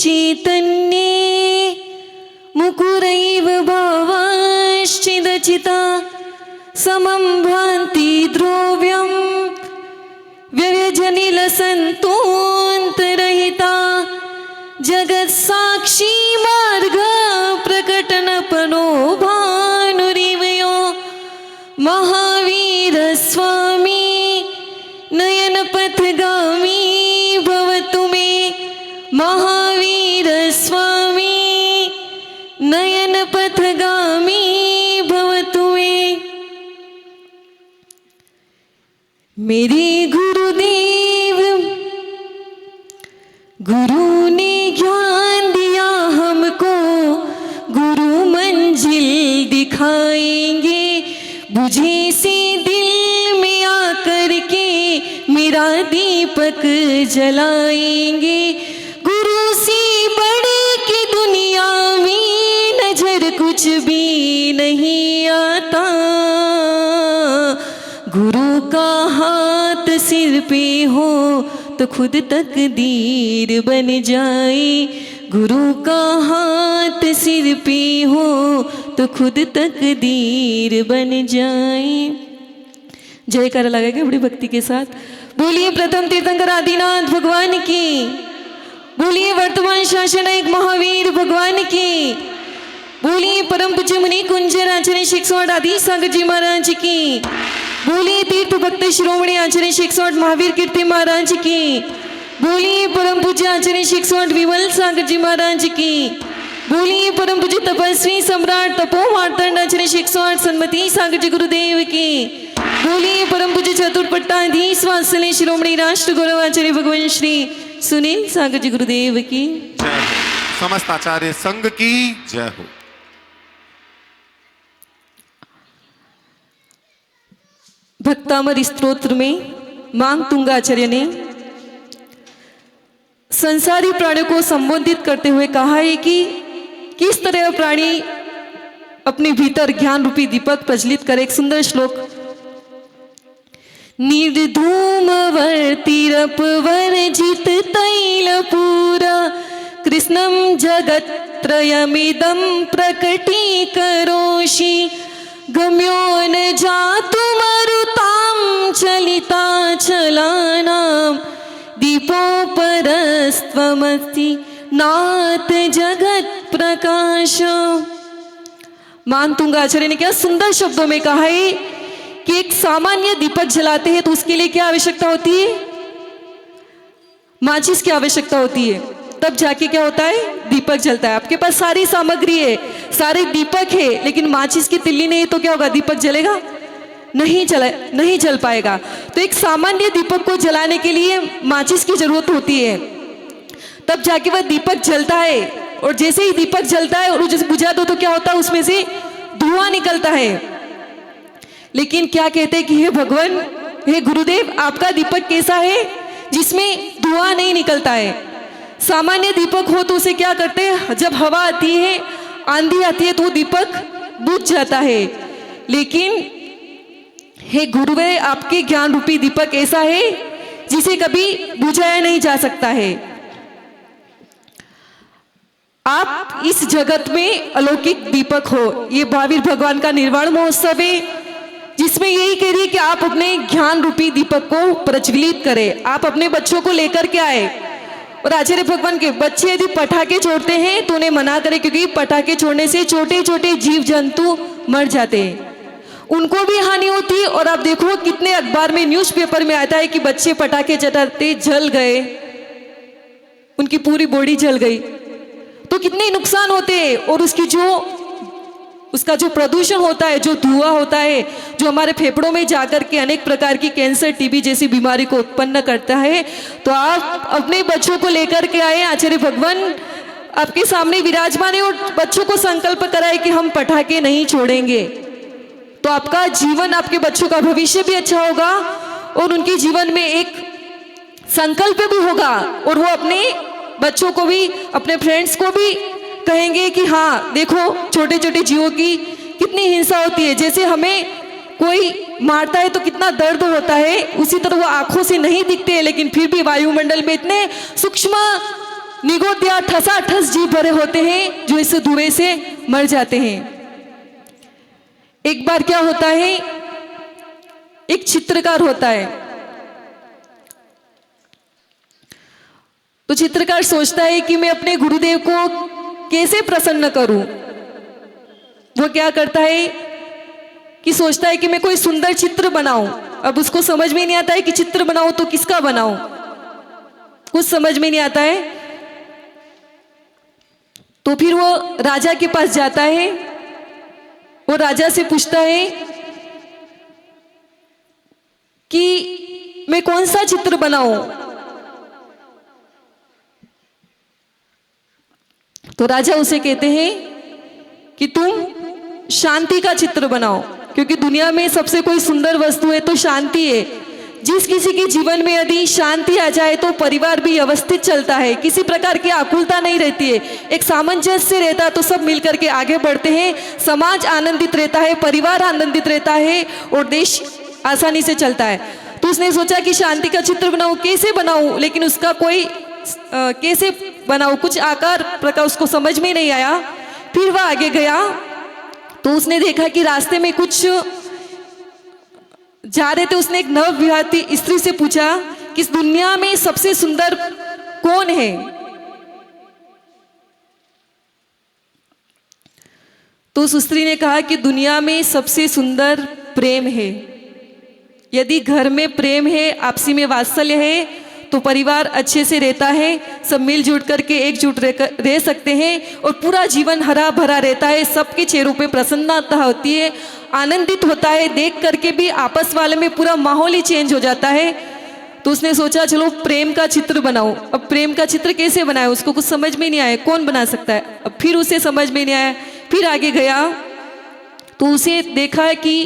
चैतन्ये मुकुरैव भावाश्चिदचिता समं भान्ति द्रव्यं व्यव्यजनिलसन्तोऽन्तरहिता जगत्साक्षी मार्ग प्रकटनपनो भानुरिवयो महावीर स्वामी नयनपथगामी भवतु मे महावीर स्वामी नयनपथगामी भवतु मे। मेरे गुरुदेव गुरु ने ज्ञान दिया हमको, गुरु मंजिल दिखाएंगे, बुझे से दिल में आकर के मेरा दीपक जलाएंगे। गुरु से बढ़ के दुनिया में नजर कुछ भी नहीं आता, गुरु का हाथ सिर पे हो तो खुद तकदीर बन जाए, गुरु का हाथ सिर पे हो तो खुद तकदीर बन जाए। जयकारा लगाएंगे बड़ी भक्ति के साथ। बोलिए प्रथम तीर्थंकर आदिनाथ भगवान की, बोलिए वर्तमान शासनायक महावीर भगवान की, बोलिए परम पूज्य मुनि कुंजर आचार्य शिक्षण आदि सागर जी महाराज की, बोलिए तीर्थ भक्त शिरोमणि आचार्य शिक्षण महावीर कीर्ति महाराज की, बोलिए परम पूज्य आचार्य शिक्षण विमल सागर जी महाराज की, बोलिए परम पूज्य तपस्वी सम्राट तपो मार्तंड आचार्य शिक्षण सन्मति सागर जी गुरुदेव की, बोलिए परम पूज्य चतुर्पट्टाधीश वात्सल्य शिरोमणि राष्ट्र गौरव आचार्य भगवान श्री सुनील सागर जी गुरुदेव की जय हो। समस्त आचार्य संघ की जय हो। भक्तामर स्तोत्र में मांगतुंगा आचार्य ने संसारी प्राणियों को संबोधित करते हुए कहा है कि किस तरह प्राणी अपने भीतर ज्ञान रूपी दीपक प्रज्वलित करे। एक सुंदर श्लोक। निर्धूमवर्तिरपवर्जित तैलपूरा कृष्णं जगत्त्रयमिदं प्रकटीकरोषि गम्यो न जातुमरुतां चलिताचलानां दीपोपरस्त्वमसि नाथ जगत प्रकाश। मानतुंगा आचार्य ने क्या सुंदर शब्दों में कहा है कि एक सामान्य दीपक जलाते हैं तो उसके लिए क्या आवश्यकता होती है? माचिस की आवश्यकता होती है, तब जाके क्या होता है? दीपक जलता है। आपके पास सारी सामग्री है, सारे दीपक है, लेकिन माचिस की तिल्ली नहीं तो क्या होगा? दीपक जलेगा नहीं जल पाएगा। तो एक सामान्य दीपक को जलाने के लिए माचिस की जरूरत होती है, तब जाके वह दीपक जलता है। और जैसे ही दीपक जलता है और उसे बुझा दो तो क्या होता है? उसमें से धुआं निकलता है। लेकिन क्या कहते हैं कि हे भगवान, हे गुरुदेव, आपका दीपक कैसा है जिसमें धुआं नहीं निकलता है? सामान्य दीपक हो तो उसे क्या करते हैं? जब हवा आती है, आंधी आती है तो वो दीपक बुझ जाता है। लेकिन हे गुरुवे, आपके ज्ञान रूपी दीपक ऐसा है जिसे कभी बुझाया नहीं जा सकता है। आप इस जगत में अलौकिक दीपक हो। ये महावीर भगवान का निर्वाण महोत्सव है, जिसमें यही कह रही है कि आप अपने ज्ञान रूपी दीपक को प्रज्वलित करें। आप अपने बच्चों को लेकर के आए। और आचार्य भगवान के बच्चे यदि पटाखे छोड़ते हैं तो उन्हें मना करें, क्योंकि पटाखे छोड़ने से छोटे छोटे जीव जंतु मर जाते हैं, उनको भी हानि होती है। और आप देखो कितने अखबार में, न्यूज़पेपर में आता है कि बच्चे पटाखे जलाते जल गए, उनकी पूरी बॉडी जल गई, तो कितने नुकसान होते हैं। और उसका जो प्रदूषण होता है, जो धुआं होता है, जो हमारे फेफड़ों में जाकर के अनेक प्रकार की कैंसर, टीबी जैसी बीमारी को उत्पन्न करता है। तो आप अपने बच्चों को लेकर के आए, आचार्य भगवान आपके सामने विराजमान है, और बच्चों को संकल्प कराए कि हम पटाखे नहीं छोड़ेंगे। तो आपका जीवन, आपके बच्चों का भविष्य भी अच्छा होगा और उनके जीवन में एक संकल्प भी होगा, और वो अपने बच्चों को भी, अपने फ्रेंड्स को भी कहेंगे कि हाँ देखो, छोटे छोटे जीवों की कितनी हिंसा होती है। जैसे हमें कोई मारता है तो कितना दर्द होता है, उसी तरह वो आंखों से नहीं दिखते हैं, लेकिन फिर भी वायुमंडल में इतने सूक्ष्म निगोदिया ठसाठस जीव भरे होते हैं जो इस धुएं से मर जाते हैं। एक बार क्या होता है, एक चित्रकार होता है, तो चित्रकार सोचता है कि मैं अपने गुरुदेव को कैसे प्रसन्न करूं। वो क्या करता है कि सोचता है कि मैं कोई सुंदर चित्र बनाऊं। अब उसको समझ में नहीं आता है कि चित्र बनाऊं तो किसका बनाऊं, कुछ समझ में नहीं आता है। तो फिर वो राजा के पास जाता है, वो राजा से पूछता है कि मैं कौन सा चित्र बनाऊं। तो राजा उसे कहते हैं कि तुम शांति का चित्र बनाओ, क्योंकि दुनिया में सबसे कोई सुंदर वस्तु है तो शांति है। जिस किसी के जीवन में यदि शांति आ जाए तो परिवार भी व्यवस्थित चलता है, किसी प्रकार की आकुलता नहीं रहती है, एक सामंजस्य रहता है, तो सब मिलकर के आगे बढ़ते हैं, समाज आनंदित रहता है, परिवार आनंदित रहता है और देश आसानी से चलता है। तो उसने सोचा कि शांति का चित्र बनाऊं, कैसे बनाऊं, लेकिन उसका कोई कैसे बनाऊं, कुछ आकार प्रकार उसको समझ में नहीं आया। फिर वह आगे गया तो उसने देखा कि रास्ते में कुछ जा रहे थे। उसने एक नवविवाहित स्त्री से पूछा कि इस दुनिया में सबसे सुंदर कौन है। तो उस स्त्री ने कहा कि दुनिया में सबसे सुंदर प्रेम है। यदि घर में प्रेम है, आपसी में वात्सल्य है, तो परिवार अच्छे से रहता है, सब मिलजुल करके एकजुट रह सकते हैं और पूरा जीवन हरा भरा रहता है। सबके चेहरों पे प्रसन्नता होती है, आनंदित होता है, देख करके भी आपस वाले में पूरा माहौल ही चेंज हो जाता है। तो उसने सोचा चलो प्रेम का चित्र बनाओ। अब प्रेम का चित्र कैसे बनाए, उसको कुछ समझ में नहीं आया, कौन बना सकता है। अब फिर उसे समझ में नहीं आया, फिर आगे गया तो उसे देखा कि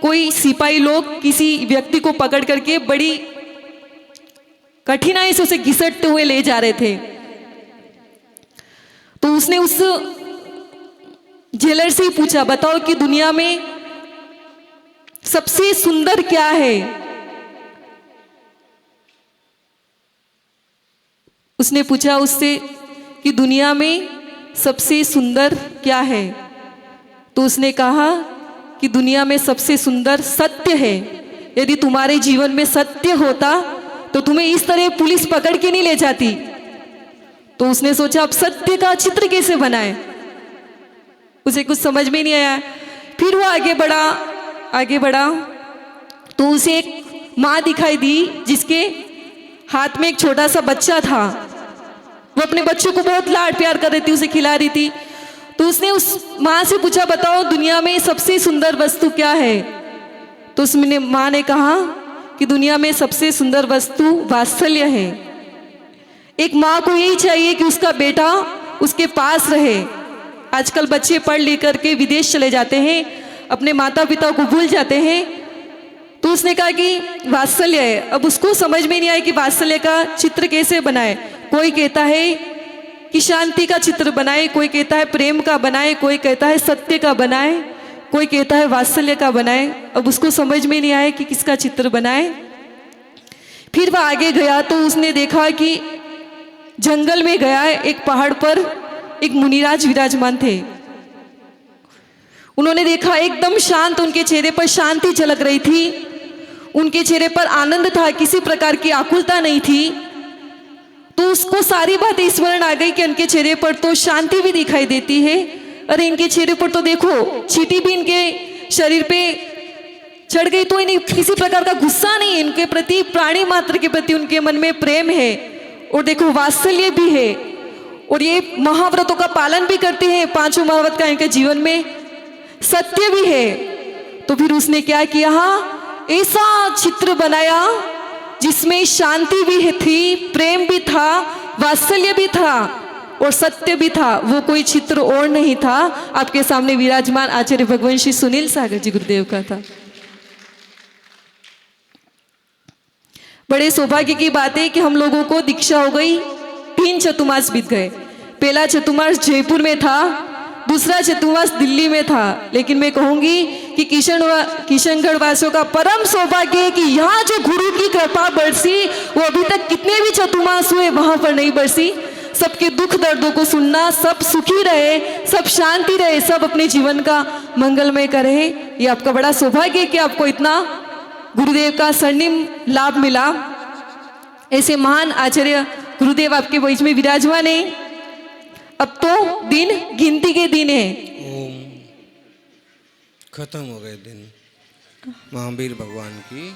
कोई सिपाही लोग किसी व्यक्ति को पकड़ करके बड़ी कठिनाई से उसे घिसटते हुए ले जा रहे थे। तो उसने उस जेलर से ही पूछा, बताओ कि दुनिया में सबसे सुंदर क्या है। उसने पूछा उससे कि दुनिया में सबसे सुंदर क्या है। तो उसने कहा कि दुनिया में सबसे सुंदर सत्य है। यदि तुम्हारे जीवन में सत्य होता तो तुम्हें इस तरह पुलिस पकड़ के नहीं ले जाती। तो उसने सोचा अब सत्य का चित्र कैसे बनाए, उसे कुछ समझ में नहीं आया। फिर वो आगे बढ़ा तो उसे एक माँ दिखाई दी जिसके हाथ में एक छोटा सा बच्चा था। वो अपने बच्चों को बहुत लाड प्यार कर रही थी, उसे खिला रही थी। तो उसने उस माँ से पूछा, बताओ दुनिया में सबसे सुंदर वस्तु क्या है। तो उसने माँ ने कहा कि दुनिया में सबसे सुंदर वस्तु वात्सल्य है। एक माँ को यही चाहिए कि उसका बेटा उसके पास रहे। आजकल बच्चे पढ़ लिख करके विदेश चले जाते हैं, अपने माता पिता को भूल जाते हैं। तो उसने कहा कि वात्सल्य है। अब उसको समझ में नहीं आया कि वात्सल्य का चित्र कैसे बनाए। कोई कहता है कि शांति का चित्र बनाए, कोई कहता है प्रेम का बनाए, कोई कहता है सत्य का बनाए, कोई कहता है वात्सल्य का बनाए। अब उसको समझ में नहीं आया कि किसका चित्र बनाए। फिर वह आगे गया तो उसने देखा कि जंगल में गया, एक पहाड़ पर एक मुनिराज विराजमान थे। उन्होंने देखा एकदम शांत, उनके चेहरे पर शांति झलक रही थी, उनके चेहरे पर आनंद था, किसी प्रकार की आकुलता नहीं थी। तो उसको सारी बातें स्मरण आ गई कि उनके चेहरे पर तो शांति भी दिखाई देती है। अरे इनके चेहरे पर तो देखो चींटी भी इनके शरीर पे चढ़ गई, तो इन्हें किसी प्रकार का गुस्सा नहीं है, इनके प्रति प्राणी मात्र के प्रति उनके मन में प्रेम है और देखो वात्सल्य भी है और ये महाव्रतों का पालन भी करते हैं। पांचों महाव्रत का इनके जीवन में सत्य भी है। तो फिर उसने क्या किया, ऐसा चित्र बनाया जिसमें शांति भी थी, प्रेम भी था, वात्सल्य भी था और सत्य भी था। वो कोई चित्र और नहीं था, आपके सामने विराजमान आचार्य भगवान श्री सुनील सागर जी गुरुदेव का था। बड़े सौभाग्य की बात है कि हम लोगों को दीक्षा हो गई, 3 चतुर्मास बीत गए। पहला चतुर्मास जयपुर में था, दूसरा चतुर्मास दिल्ली में था। लेकिन मैं कहूंगी कि किशनगढ़ वासियों का परम सौभाग्य है कि यहाँ जो गुरु की कृपा बरसी वो अभी तक कितने भी चतुर्मास हुए वहां पर नहीं बरसी। सबके दुख दर्दों को सुनना, सब सुखी रहे, सब शांति रहे, सब अपने जीवन का मंगलमय करे। ये आपका बड़ा सौभाग्य है कि आपको इतना गुरुदेव का स्वर्णिम लाभ मिला। ऐसे महान आचार्य गुरुदेव आपके बीच में विराजमान है। अब तो दिन गिनती के दिन है। ओम खत्म हो गए दिन। महावीर भगवान की